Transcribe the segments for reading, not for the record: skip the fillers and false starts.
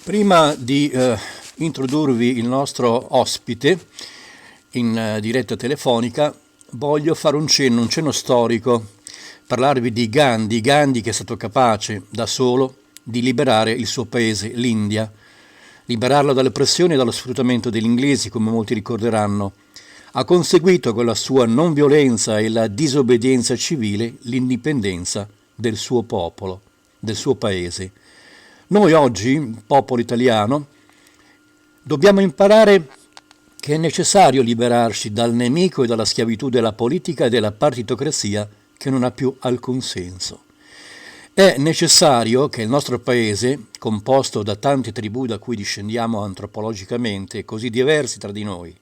Prima di introdurvi il nostro ospite in diretta telefonica, voglio fare un cenno storico, parlarvi di Gandhi che è stato capace da solo di liberare il suo paese, l'India, liberarlo dalle pressioni e dallo sfruttamento degli inglesi, come molti ricorderanno. Ha conseguito con la sua non violenza e la disobbedienza civile l'indipendenza del suo popolo, del suo paese. Noi oggi, popolo italiano, dobbiamo imparare che è necessario liberarci dal nemico e dalla schiavitù della politica e della partitocrazia che non ha più alcun senso. È necessario che il nostro paese, composto da tante tribù da cui discendiamo antropologicamente, così diversi tra di noi,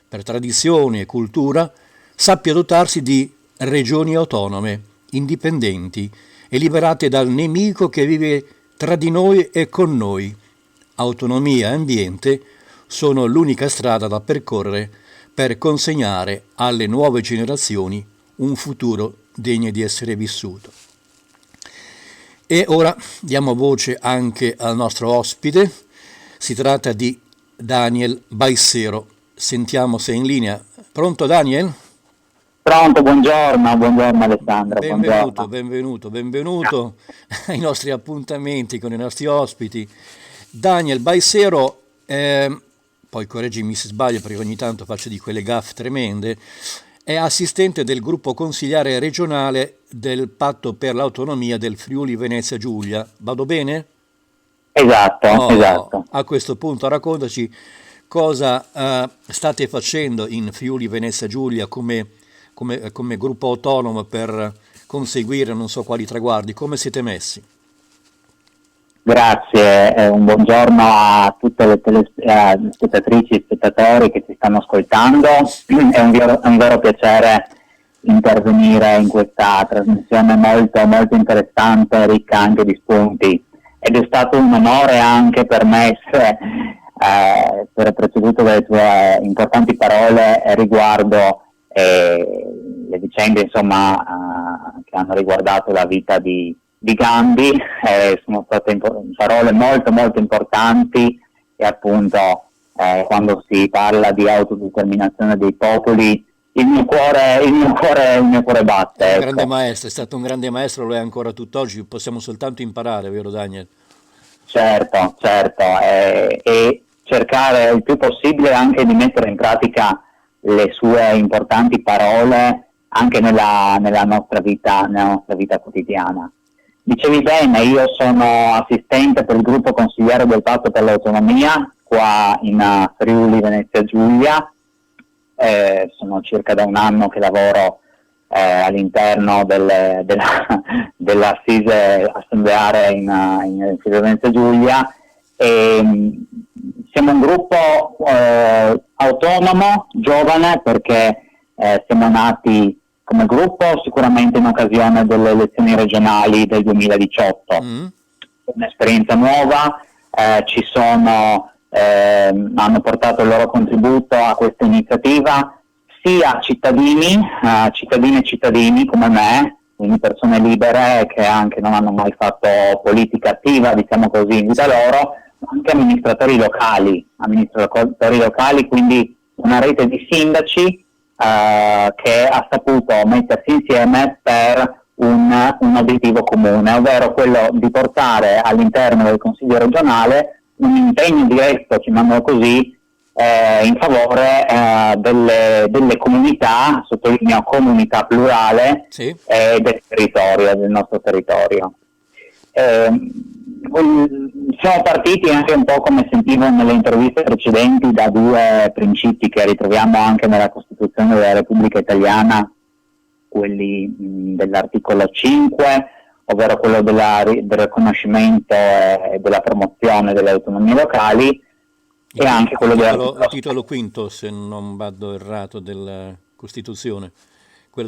per tradizioni e cultura, sappia dotarsi di regioni autonome, indipendenti e liberate dal nemico che vive tra di noi e con noi. Autonomia e ambiente sono l'unica strada da percorrere per consegnare alle nuove generazioni un futuro degno di essere vissuto. E ora diamo voce anche al nostro ospite. Si tratta di Daniel Baissero. Sentiamo se è in linea. Pronto Daniel? Pronto, buongiorno Alessandra. Benvenuto ai nostri appuntamenti con i nostri ospiti. Daniel Baissero, poi correggimi se sbaglio perché ogni tanto faccio di quelle gaffe tremende, è assistente del gruppo consigliare regionale del Patto per l'Autonomia del Friuli Venezia Giulia. Vado bene? Esatto. A questo punto raccontaci cosa state facendo in Friuli Venezia Giulia come gruppo autonomo per conseguire non so quali traguardi, come siete messi? Grazie, un buongiorno a tutte le spettatrici e spettatori che ci stanno ascoltando. È un vero piacere intervenire in questa trasmissione molto interessante, ricca anche di spunti, ed è stato un onore anche per me essere preceduto dalle tue importanti parole riguardo le vicende che hanno riguardato la vita di Gandhi. Sono state parole molto importanti, e appunto quando si parla di autodeterminazione dei popoli il mio cuore batte. Un grande maestro, è stato un grande maestro, lo è ancora tutt'oggi, possiamo soltanto imparare, vero Daniel? Certo, e cercare il più possibile anche di mettere in pratica le sue importanti parole anche nella nostra vita quotidiana. Dicevi bene, io sono assistente per il gruppo consigliere del Patto per l'Autonomia qua in Friuli Venezia Giulia. Sono circa da un anno che lavoro all'interno dell'assise assembleare in Friuli Venezia Giulia. Siamo un gruppo autonomo, giovane, perché siamo nati come gruppo sicuramente in occasione delle elezioni regionali del 2018. Un'esperienza nuova, hanno portato il loro contributo a questa iniziativa sia cittadine e cittadini come me, quindi persone libere che anche non hanno mai fatto politica attiva, diciamo così, in vita loro, ma anche amministratori locali, quindi una rete di sindaci che ha saputo mettersi insieme per un obiettivo comune, ovvero quello di portare all'interno del Consiglio regionale un impegno diretto, chiamiamolo così, in favore delle comunità, sottolineo comunità plurale, sì, del nostro territorio. Siamo partiti anche un po', come sentivo nelle interviste precedenti, da due principi che ritroviamo anche nella Costituzione della Repubblica Italiana, quelli dell'articolo 5, ovvero quello del riconoscimento e della promozione delle autonomie locali, e anche quello il titolo quinto, se non vado errato, della Costituzione. No,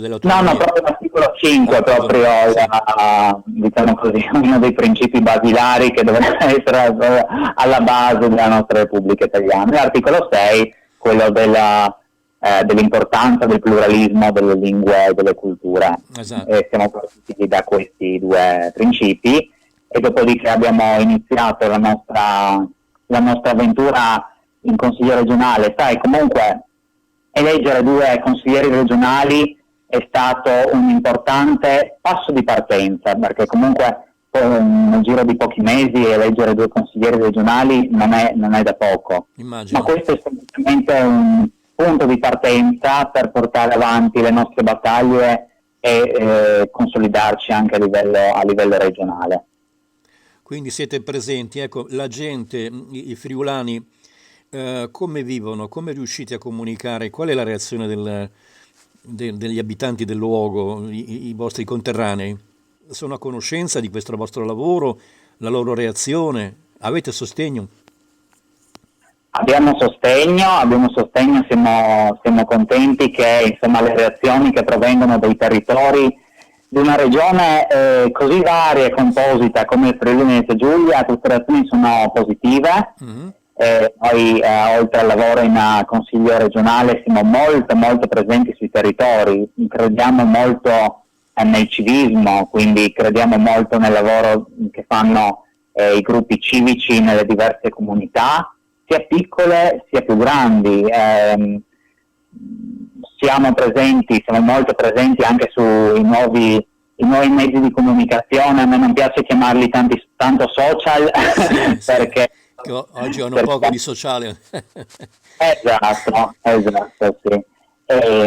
proprio l'articolo 5 diciamo così, uno dei principi basilari che dovrebbe essere alla base della nostra Repubblica Italiana. L'articolo 6, quello dell'importanza del pluralismo delle lingue e delle culture. Esatto. Siamo partiti da questi due principi, e dopodiché abbiamo iniziato la nostra la nostra avventura in consiglio regionale. Sai, comunque eleggere 2 consiglieri regionali è stato un importante passo di partenza, perché comunque nel giro di pochi mesi eleggere 2 consiglieri regionali non è da poco. Immagino. Ma questo è semplicemente un punto di partenza per portare avanti le nostre battaglie e consolidarci anche a livello regionale. Quindi siete presenti, ecco, la gente, i friulani, come vivono, come riuscite a comunicare, qual è la reazione degli abitanti del luogo, i vostri conterranei? Sono a conoscenza di questo vostro lavoro, la loro reazione? Avete sostegno? Abbiamo sostegno, siamo contenti che insomma, le reazioni che provengono dai territori di una regione così varia e composita come il Friuli Venezia Giulia, queste reazioni sono positive. Noi oltre al lavoro in consiglio regionale siamo molto presenti sui territori, crediamo molto nel civismo, quindi crediamo molto nel lavoro che fanno i gruppi civici nelle diverse comunità, sia piccole sia più grandi. Siamo molto presenti anche sui nuovi mezzi di comunicazione. A me non piace chiamarli tanto social, perché oggi hanno poco di sociale. Esatto, sì.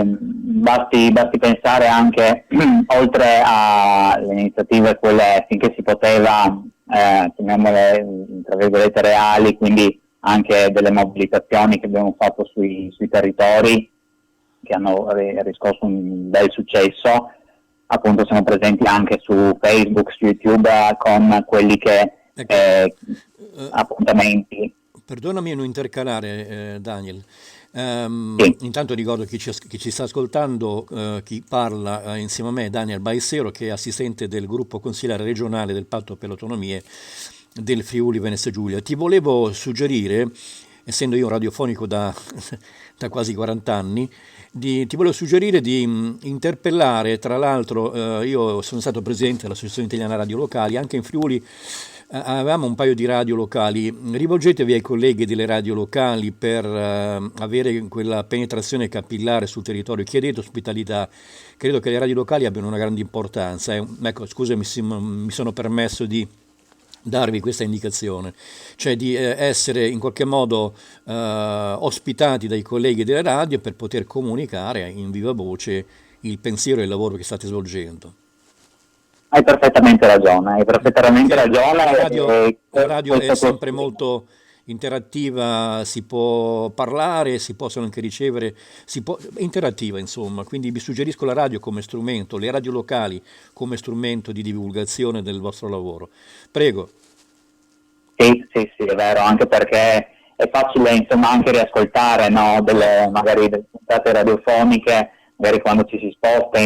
Basti pensare anche, oltre alle iniziative, quelle finché si poteva, chiamiamole tra virgolette reali, quindi anche delle mobilitazioni che abbiamo fatto sui territori, che hanno riscosso un bel successo. Appunto siamo presenti anche su Facebook, su YouTube, con quelli che appuntamenti. Perdonami a non intercalare, Daniel. Sì. Intanto ricordo chi ci sta ascoltando, chi parla insieme a me è Daniel Baissero, che è assistente del gruppo consigliare regionale del Patto per le Autonomie del Friuli Venezia Giulia. Ti volevo suggerire, essendo io radiofonico da quasi 40 anni, ti volevo suggerire di interpellare, tra l'altro io sono stato presidente dell'Associazione Italiana Radio Locali, anche in Friuli avevamo un paio di radio locali. Rivolgetevi ai colleghi delle radio locali per avere quella penetrazione capillare sul territorio, chiedete ospitalità. Credo che le radio locali abbiano una grande importanza. Ecco, scusami, mi sono permesso di darvi questa indicazione, cioè di essere in qualche modo ospitati dai colleghi delle radio per poter comunicare in viva voce il pensiero e il lavoro che state svolgendo. Hai perfettamente ragione. La radio è sempre molto interattiva, si può parlare, si possono anche ricevere, è interattiva insomma, quindi vi suggerisco la radio come strumento, le radio locali come strumento di divulgazione del vostro lavoro. Prego. Sì, è vero, anche perché è facile insomma anche riascoltare, no, magari delle puntate radiofoniche, magari quando ci si sposta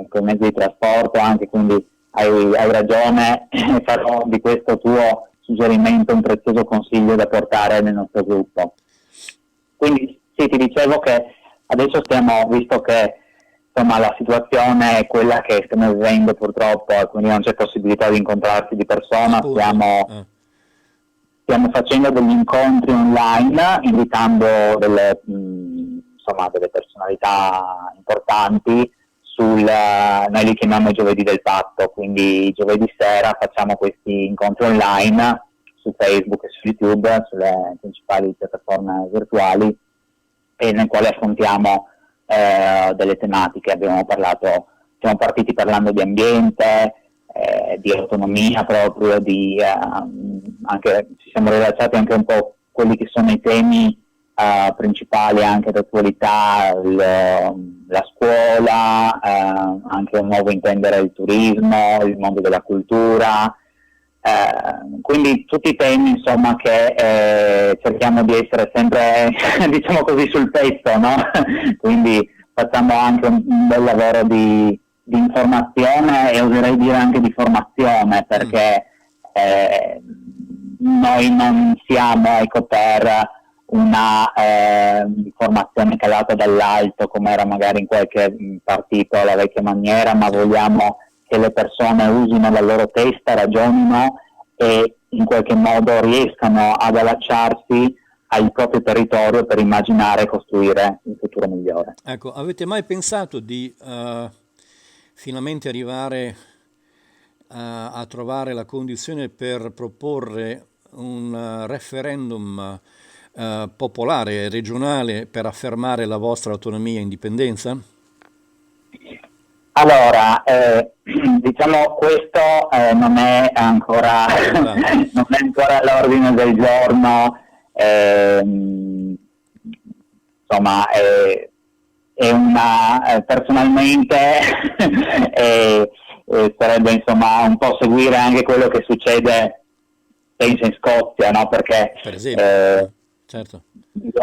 con i mezzi di trasporto anche, quindi hai ragione, farò di questo tuo suggerimento un prezioso consiglio da portare nel nostro gruppo. Quindi sì, ti dicevo che adesso visto che insomma la situazione è quella che stiamo vivendo purtroppo, e quindi non c'è possibilità di incontrarsi di persona, stiamo facendo degli incontri online, invitando delle personalità importanti noi li chiamiamo i giovedì del patto, quindi giovedì sera facciamo questi incontri online su Facebook e su YouTube, sulle principali piattaforme virtuali, e nel quale affrontiamo delle tematiche. Siamo partiti parlando di ambiente, di autonomia proprio, anche ci siamo rilacciati anche un po' quelli che sono i temi principali anche d'attualità, la scuola, anche un nuovo intendere il turismo, il mondo della cultura, quindi tutti i temi insomma che cerchiamo di essere sempre diciamo così sul pezzo, no? Quindi facciamo anche un bel lavoro di informazione, e oserei dire anche di formazione, perché noi non siamo per una formazione calata dall'alto come era magari in qualche partito alla vecchia maniera, ma vogliamo che le persone usino la loro testa, ragionino e in qualche modo riescano ad allacciarsi al proprio territorio per immaginare e costruire un futuro migliore. Ecco, avete mai pensato di finalmente arrivare a trovare la condizione per proporre un referendum popolare, regionale, per affermare la vostra autonomia e indipendenza? Allora, diciamo questo non è ancora, Esatto. non è ancora all'ordine del giorno, insomma, è una, personalmente sarebbe insomma un po' seguire anche quello che succede, penso, in Scozia, no? Perché Per esempio, certo. io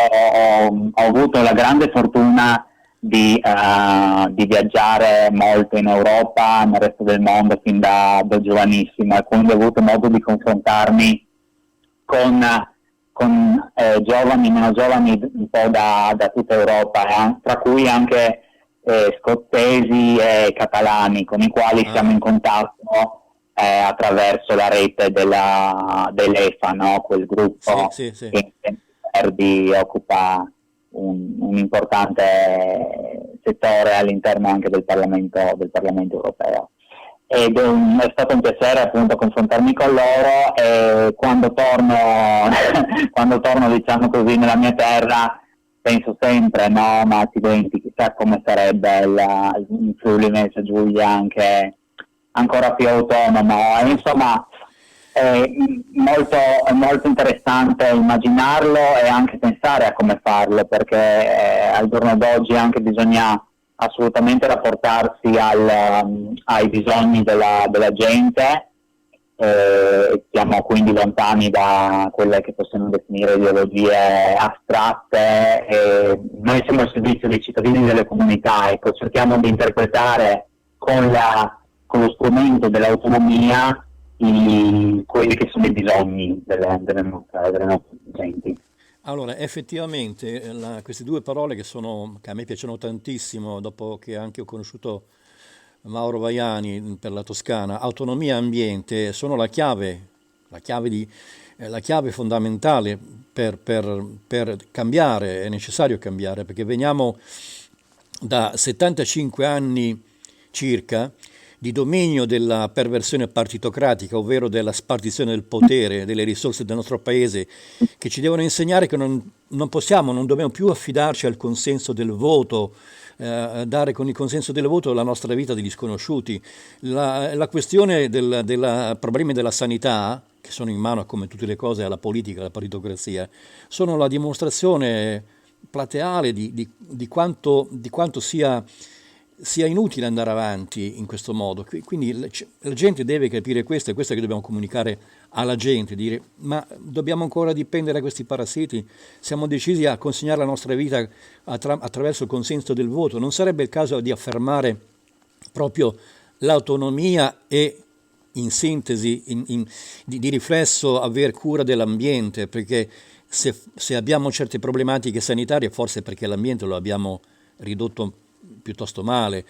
ho avuto la grande fortuna di viaggiare molto in Europa, nel resto del mondo, fin da giovanissimo, e quindi ho avuto modo di confrontarmi con, con giovani, meno giovani, un po' da tutta Europa, tra cui anche scozzesi e catalani, con i quali siamo Ah, in contatto attraverso la rete dell'EFA, no? Quel sì, gruppo sì, sì. che in Verdi occupa un importante settore all'interno anche del Parlamento europeo. Ed è stato un piacere appunto confrontarmi con loro, e quando torno, quando torno, diciamo così, nella mia terra, penso sempre, no, ma accidenti, chissà come sarebbe il Friuli Venezia Giulia anche ancora più autonomo. E, Certo. insomma, è molto interessante immaginarlo e anche pensare a come farlo, perché al giorno d'oggi anche bisogna assolutamente rapportarsi ai bisogni della gente. Siamo quindi lontani da quelle che possiamo definire ideologie astratte. Noi siamo al servizio dei cittadini e delle comunità, ecco, cerchiamo di interpretare con lo strumento dell'autonomia quelli che sono i bisogni delle nostre genti. Allora, effettivamente, queste due parole che a me piacciono tantissimo, dopo che anche ho conosciuto Mauro Vaiani per la Toscana, autonomia e ambiente, sono la chiave fondamentale per cambiare. È necessario cambiare, perché veniamo da 75 anni circa di dominio della perversione partitocratica, ovvero della spartizione del potere, delle risorse del nostro paese, che ci devono insegnare che non dobbiamo più affidarci al consenso del voto, dare con il consenso del voto la nostra vita degli sconosciuti. La questione dei problemi della sanità, che sono in mano, come tutte le cose, alla politica, alla partitocrazia, sono la dimostrazione plateale di quanto sia inutile andare avanti in questo modo. Quindi la gente deve capire questo, è questo che dobbiamo comunicare alla gente, dire: ma dobbiamo ancora dipendere da questi parassiti? Siamo decisi a consegnare la nostra vita attraverso il consenso del voto. Non sarebbe il caso di affermare proprio l'autonomia e, in sintesi, di riflesso, aver cura dell'ambiente? Perché se abbiamo certe problematiche sanitarie, forse è perché l'ambiente lo abbiamo ridotto piuttosto male.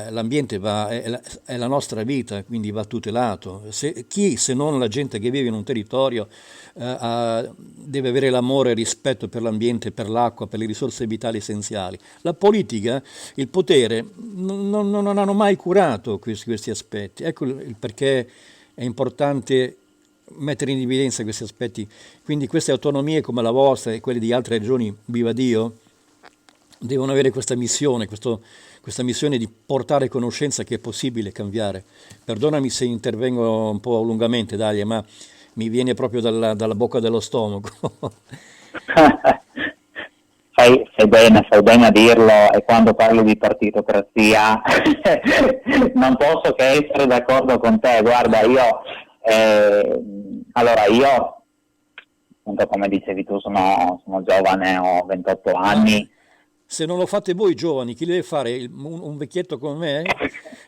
L'ambiente è la nostra vita, quindi va tutelato. Chi, se non la gente che vive in un territorio, deve avere l'amore e il rispetto per l'ambiente, per l'acqua, per le risorse vitali essenziali? La politica, il potere, non hanno mai curato questi aspetti. Ecco il perché è importante mettere in evidenza questi aspetti. Quindi queste autonomie come la vostra e quelle di altre regioni, viva Dio, devono avere questa missione di portare conoscenza che è possibile cambiare. Perdonami se intervengo un po' lungamente, Dalia, ma mi viene proprio dalla bocca dello stomaco. Fai bene a dirlo, e quando parli di partitocrazia non posso che essere d'accordo con te. Guarda, io, appunto, come dicevi tu, sono giovane, ho 28 Ma anni. se non lo fate voi giovani, chi deve fare? Un vecchietto come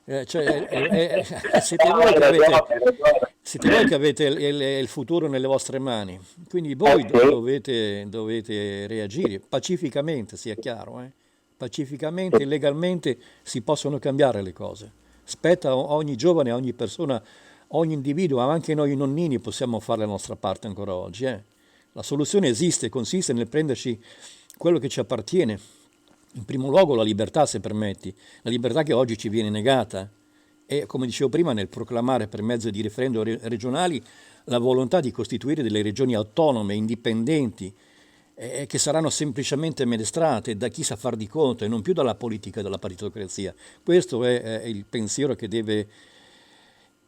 me? Cioè, siete No, voi hai che ragione, avete, hai ragione. siete voi che avete il futuro nelle vostre mani. Quindi Eh voi sì, dovete reagire pacificamente, sia chiaro, eh? sì. Pacificamente e legalmente si possono cambiare le cose. Spetta a ogni giovane, a ogni persona ogni individuo, ma anche noi nonnini, possiamo fare la nostra parte ancora oggi. La soluzione esiste, consiste nel prenderci quello che ci appartiene. In primo luogo la libertà, se permetti, la libertà che oggi ci viene negata. E come dicevo prima, nel proclamare per mezzo di referendum regionali la volontà di costituire delle regioni autonome, indipendenti, che saranno semplicemente amministrate da chi sa far di conto e non più dalla politica e dalla partitocrazia. Questo è il pensiero che deve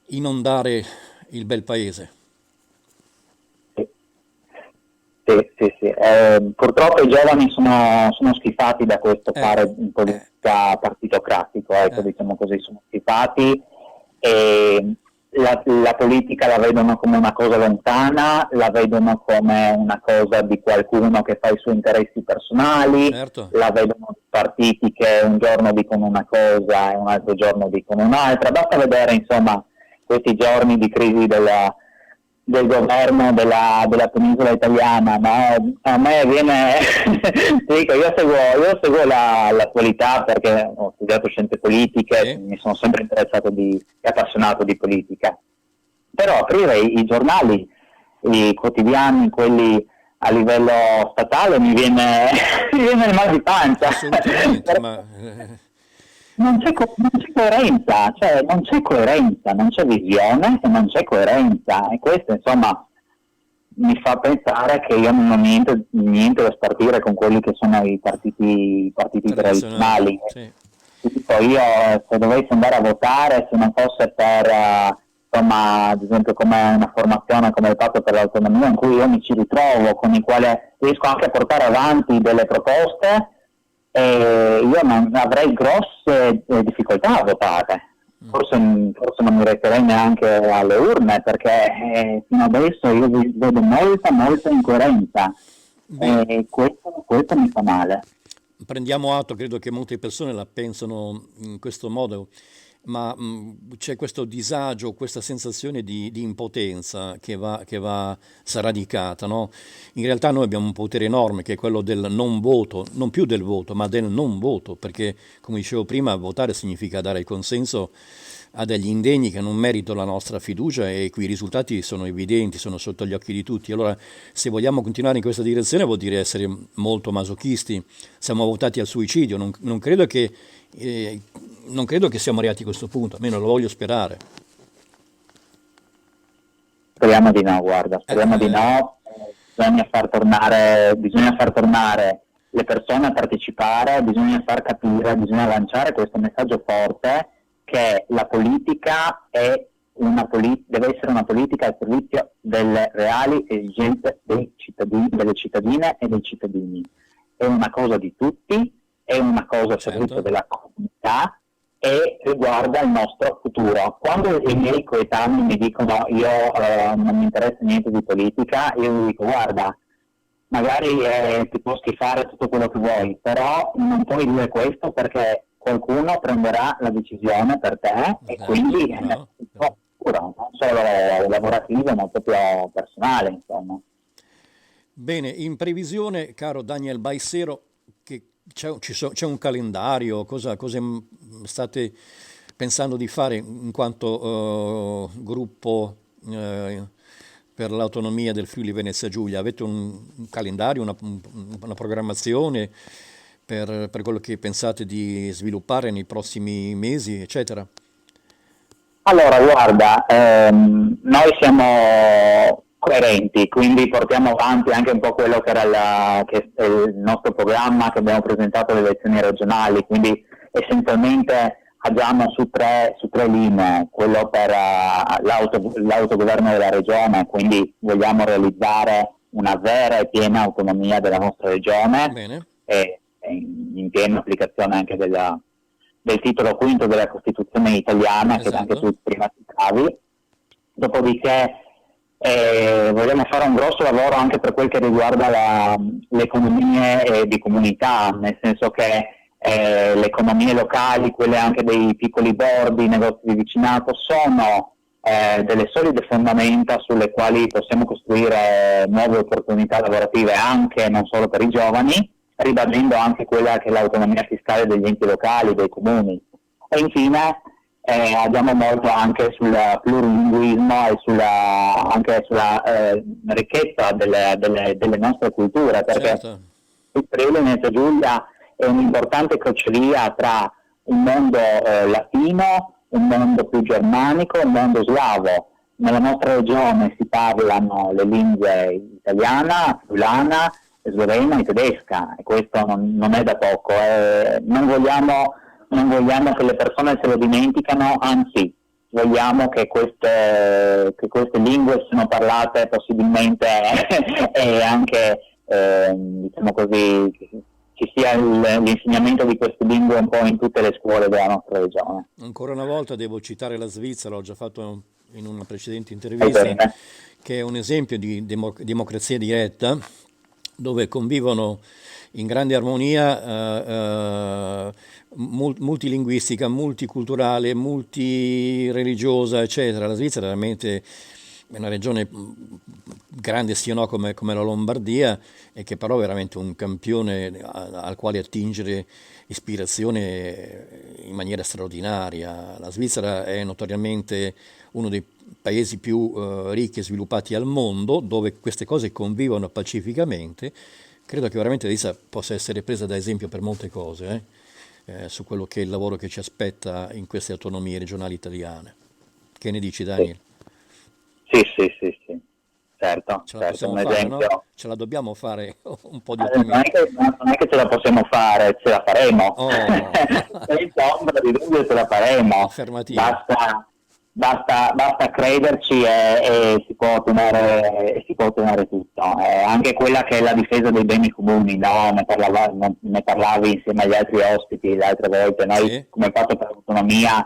inondare il bel paese. Sì. Purtroppo i giovani sono schifati da questo fare in politica partitocratico, diciamo così, sono schifati e la politica la vedono come una cosa lontana, la vedono come una cosa di qualcuno che fa i suoi interessi personali, Certo. La vedono partiti che un giorno dicono una cosa e un altro giorno dicono un'altra. Basta vedere, insomma, questi giorni di crisi del governo della penisola italiana, no? A me viene dico, io seguo l'attualità perché ho studiato scienze politiche, mi sono sempre interessato e appassionato di politica, però aprire i giornali, i quotidiani, quelli a livello statale mi viene il mal di pancia. Assolutamente, ma non c'è coerenza, cioè non c'è coerenza, non c'è visione e non c'è coerenza, e questo insomma mi fa pensare che io non ho niente da spartire con quelli che sono i partiti tradizionali. Sì. Dico, io se dovessi andare a votare, se non fosse per insomma, ad esempio come una formazione come il Patto per l'Autonomia, in cui io mi ci ritrovo, con il quale riesco anche a portare avanti delle proposte, io non avrei grosse difficoltà a votare. Forse non mi recherei neanche alle urne, perché fino adesso io vedo molta incoerenza e questo mi fa male. Prendiamo atto, credo che molte persone la pensano in questo modo, ma c'è questo disagio, questa sensazione di impotenza che va sradicata, no? In realtà noi abbiamo un potere enorme che è quello del non voto, non più del voto, ma del non voto, perché come dicevo prima, votare significa dare il consenso a degli indegni che non meritano la nostra fiducia e i cui risultati sono evidenti, sono sotto gli occhi di tutti. Allora, se vogliamo continuare in questa direzione vuol dire essere molto masochisti, siamo votati al suicidio, non credo che siamo arrivati a questo punto, almeno lo voglio sperare. Speriamo di no, guarda, speriamo di no. Bisogna far tornare le persone a partecipare, bisogna far capire, bisogna lanciare questo messaggio forte che la politica deve essere una politica al servizio delle reali esigenze dei cittadini, delle cittadine e dei cittadini. È una cosa di tutti, è una cosa al servizio della comunità e riguarda il nostro futuro. Quando i miei coetanei mi dicono io non mi interessa niente di politica, io gli dico guarda, magari ti può schifare tutto quello che vuoi, però non puoi dire questo perché qualcuno prenderà la decisione per te e quindi non solo lavorativa ma proprio personale, insomma. Bene, in previsione, caro Daniel Baissero, che c'è un calendario, cosa state pensando di fare in quanto gruppo per l'autonomia del Friuli Venezia Giulia? Avete un calendario, una programmazione per quello che pensate di sviluppare nei prossimi mesi, eccetera? Allora, guarda, noi siamo coerenti, quindi portiamo avanti anche un po' quello che era che è il nostro programma che abbiamo presentato alle elezioni regionali, quindi essenzialmente agiamo su tre linee, quello per l'autogoverno della regione, quindi vogliamo realizzare una vera e piena autonomia della nostra regione. Bene. E in piena applicazione anche del titolo quinto della Costituzione italiana, esatto, che anche tu prima citavi. Dopodiché vogliamo fare un grosso lavoro anche per quel che riguarda le economie di comunità, nel senso che le economie locali, quelle anche dei piccoli bordi, negozi di vicinato, sono delle solide fondamenta sulle quali possiamo costruire nuove opportunità lavorative anche non solo per i giovani, ribadendo anche quella che è l'autonomia fiscale degli enti locali, dei comuni. E infine andiamo molto anche sul plurilinguismo e anche sulla ricchezza delle nostre culture, perché Certo, il Friuli Venezia Giulia è un'importante crocevia tra un mondo latino, un mondo più germanico, un mondo slavo. Nella nostra regione si parlano le lingue italiana, friulana, slovena e tedesca, e questo non è da poco. Non vogliamo che le persone se lo dimenticano, anzi vogliamo che queste lingue siano parlate possibilmente e anche, diciamo così, ci sia l'insegnamento di queste lingue un po' in tutte le scuole della nostra regione. ancora una volta devo citare la Svizzera, l'ho già fatto in una precedente Va intervista, bene? che è un esempio di democrazia diretta, dove convivono in grande armonia multilinguistica, multiculturale, multireligiosa, eccetera. La Svizzera è veramente una regione grande sì o no come la Lombardia, e che però è veramente un campione al quale attingere ispirazione in maniera straordinaria. La Svizzera è notoriamente uno dei paesi più ricchi e sviluppati al mondo, dove queste cose convivono pacificamente. Credo che veramente Lisa possa essere presa da esempio per molte cose, su quello che è il lavoro che ci aspetta in queste autonomie regionali italiane. Che ne dici, Sì, Daniel? sì, certo, Ce la certo, possiamo un fare, no? esempio. Ce la dobbiamo fare un po' di Non è ottimismo. non è che ce la possiamo fare, ce la faremo. Oh, Senza ombra di dubbio ce la faremo. affermativo. Basta crederci e si può ottenere tutto. Anche quella che è la difesa dei beni comuni, no? Ne parlavi insieme agli altri ospiti le altre volte. Noi, Sì? come Patto per l'Autonomia,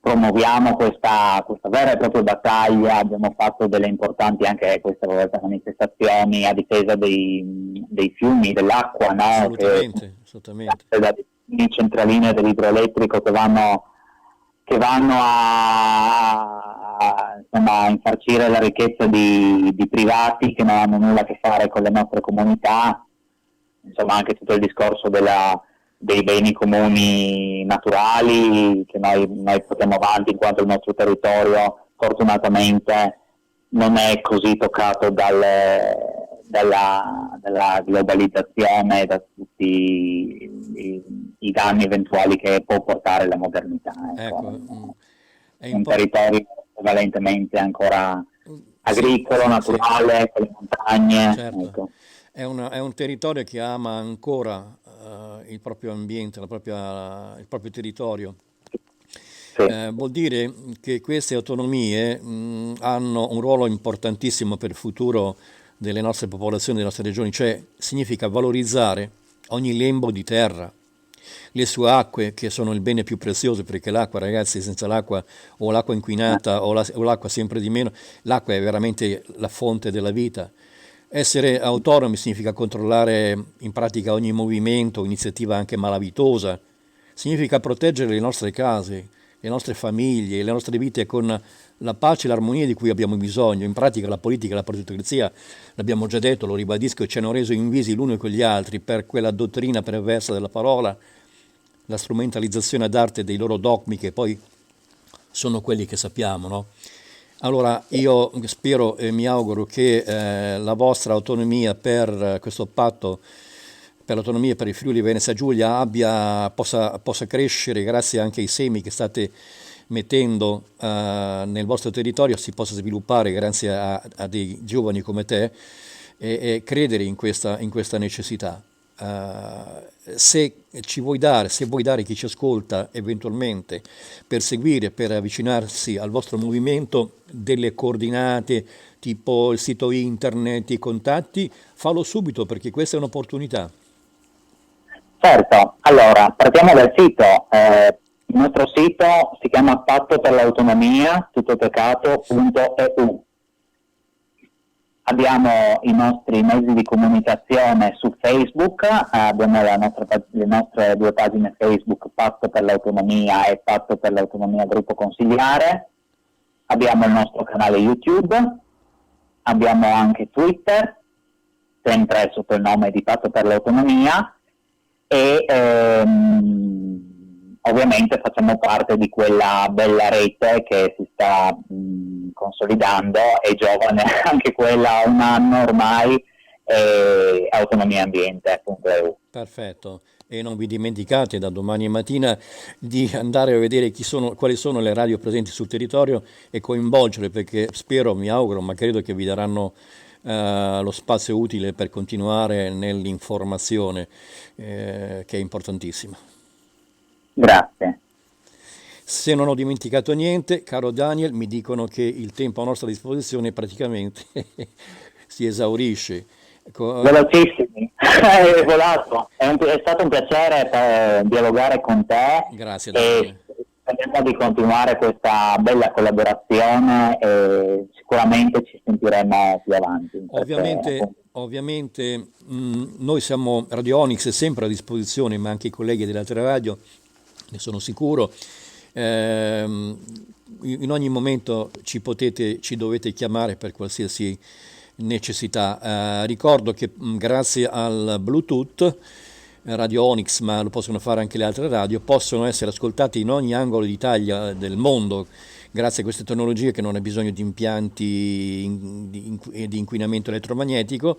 promuoviamo questa vera e propria battaglia. Abbiamo fatto delle importanti anche questa volta manifestazioni a difesa dei fiumi, dell'acqua, no? Che Assolutamente, assolutamente. dalle centraline dell'idroelettrico che vanno insomma, a infarcire la ricchezza di privati che non hanno nulla a che fare con le nostre comunità. Insomma, anche tutto il discorso dei beni comuni naturali che noi portiamo avanti, in quanto il nostro territorio fortunatamente non è così toccato dalla globalizzazione, da tutti i danni eventuali che può portare la modernità. Ecco, Ecco. è Un importante. territorio prevalentemente ancora Sì, agricolo, sì, sì, naturale, con le montagne. certo. Ecco. È un territorio che ama ancora il proprio ambiente, il proprio territorio. Sì, Vuol dire che queste autonomie hanno un ruolo importantissimo per il futuro delle nostre popolazioni, delle nostre regioni, cioè significa valorizzare ogni lembo di terra, le sue acque che sono il bene più prezioso, perché l'acqua, ragazzi, senza l'acqua o l'acqua inquinata o l'acqua sempre di meno, l'acqua è veramente la fonte della vita. Essere autonomi significa controllare in pratica ogni movimento, iniziativa anche malavitosa, significa proteggere le nostre case, le nostre famiglie, le nostre vite con la pace e l'armonia di cui abbiamo bisogno. In pratica la politica e la partitocrazia, l'abbiamo già detto, lo ribadisco, ci hanno reso invisi l'uno con gli altri per quella dottrina perversa della parola, la strumentalizzazione ad arte dei loro dogmi che poi sono quelli che sappiamo, no? Allora io spero e mi auguro che la vostra autonomia per questo patto per l'autonomia per il Friuli Venezia Giulia possa crescere grazie anche ai semi che state mettendo nel vostro territorio, si possa sviluppare grazie a dei giovani come te e credere in questa necessità. Se vuoi dare chi ci ascolta eventualmente per seguire, per avvicinarsi al vostro movimento delle coordinate, tipo il sito internet, i contatti, fallo subito perché questa è un'opportunità. certo. Allora, partiamo dal sito. Il nostro sito si chiama Patto per l'Autonomia, tuttotoccato.eu. Abbiamo i nostri mezzi di comunicazione su Facebook, abbiamo le nostre due pagine Facebook, Patto per l'Autonomia e Patto per l'Autonomia Gruppo Consigliare, abbiamo il nostro canale YouTube, abbiamo anche Twitter, sempre sotto il nome di Patto per l'Autonomia, e ovviamente facciamo parte di quella bella rete che si sta consolidando, è giovane anche quella, un anno ormai, Autonomia Ambiente, appunto EU. Perfetto. E non vi dimenticate da domani mattina di andare a vedere quali sono le radio presenti sul territorio e coinvolgerle, perché spero, mi auguro, ma credo che vi daranno lo spazio utile per continuare nell'informazione, che è importantissima. Grazie. Se non ho dimenticato niente, caro Daniel, mi dicono che il tempo a nostra disposizione praticamente si esaurisce. Velocissimi, è volato. È stato un piacere dialogare con te. Grazie, E Daniel. speriamo di continuare questa bella collaborazione e sicuramente ci sentiremo più avanti. Ovviamente, noi siamo Radio Onyx, è sempre a disposizione, ma anche i colleghi delle altre radio, ne sono sicuro. In ogni momento ci dovete chiamare per qualsiasi necessità. Ricordo che grazie al Bluetooth Radio Onyx, ma lo possono fare anche le altre radio, possono essere ascoltati in ogni angolo d'Italia, del mondo, grazie a queste tecnologie che non ha bisogno di impianti di inquinamento elettromagnetico.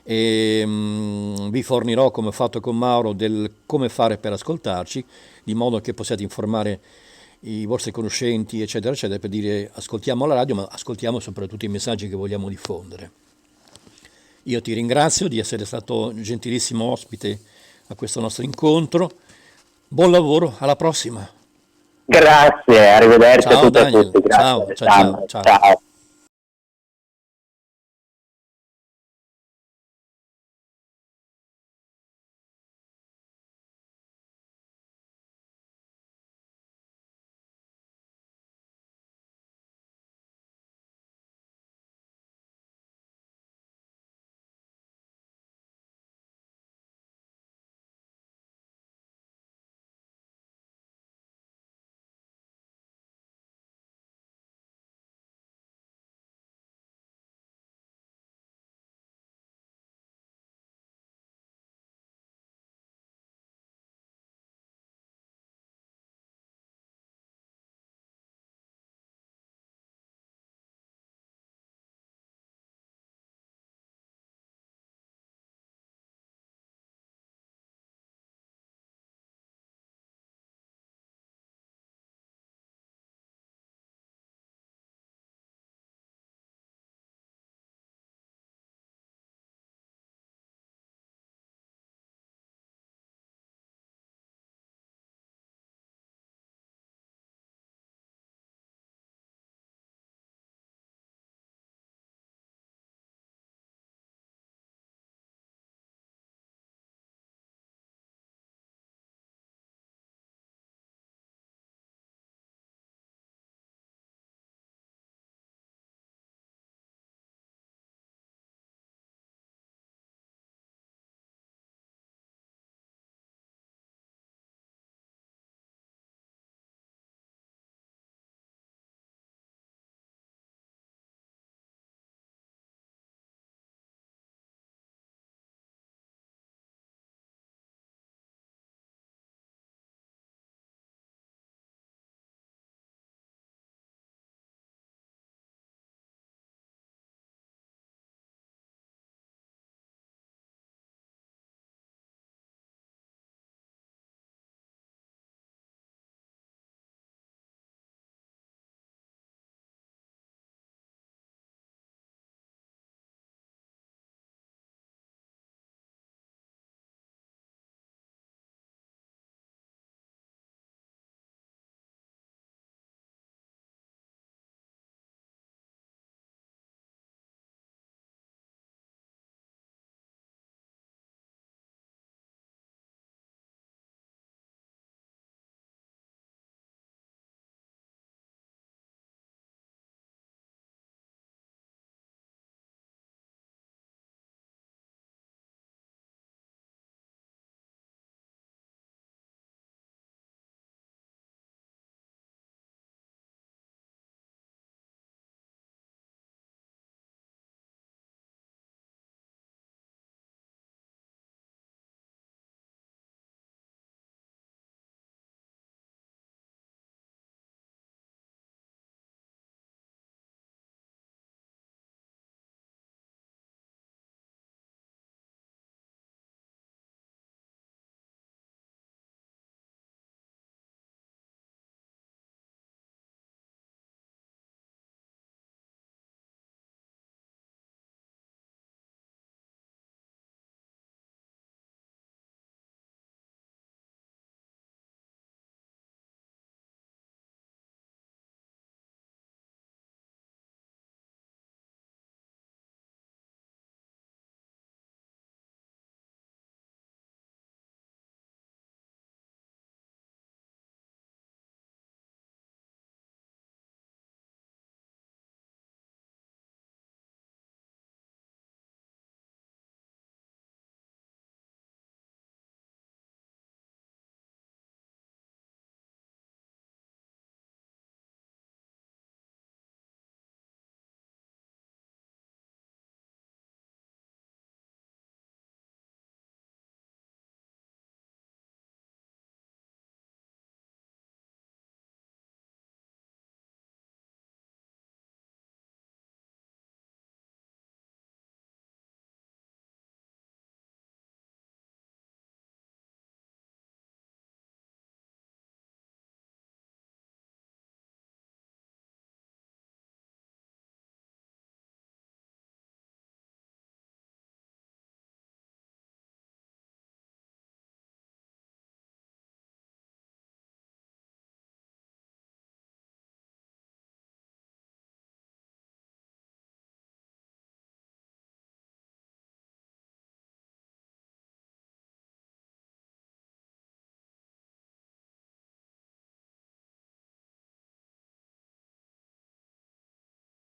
E vi fornirò, come ho fatto con Mauro, del come fare per ascoltarci, di modo che possiate informare i vostri conoscenti, eccetera, eccetera, per dire ascoltiamo la radio, ma ascoltiamo soprattutto i messaggi che vogliamo diffondere. Io ti ringrazio di essere stato gentilissimo ospite a questo nostro incontro. Buon lavoro, alla prossima. Grazie, arrivederci a Ciao tutti e a Daniel, tutti. Grazie, ciao. Ciao.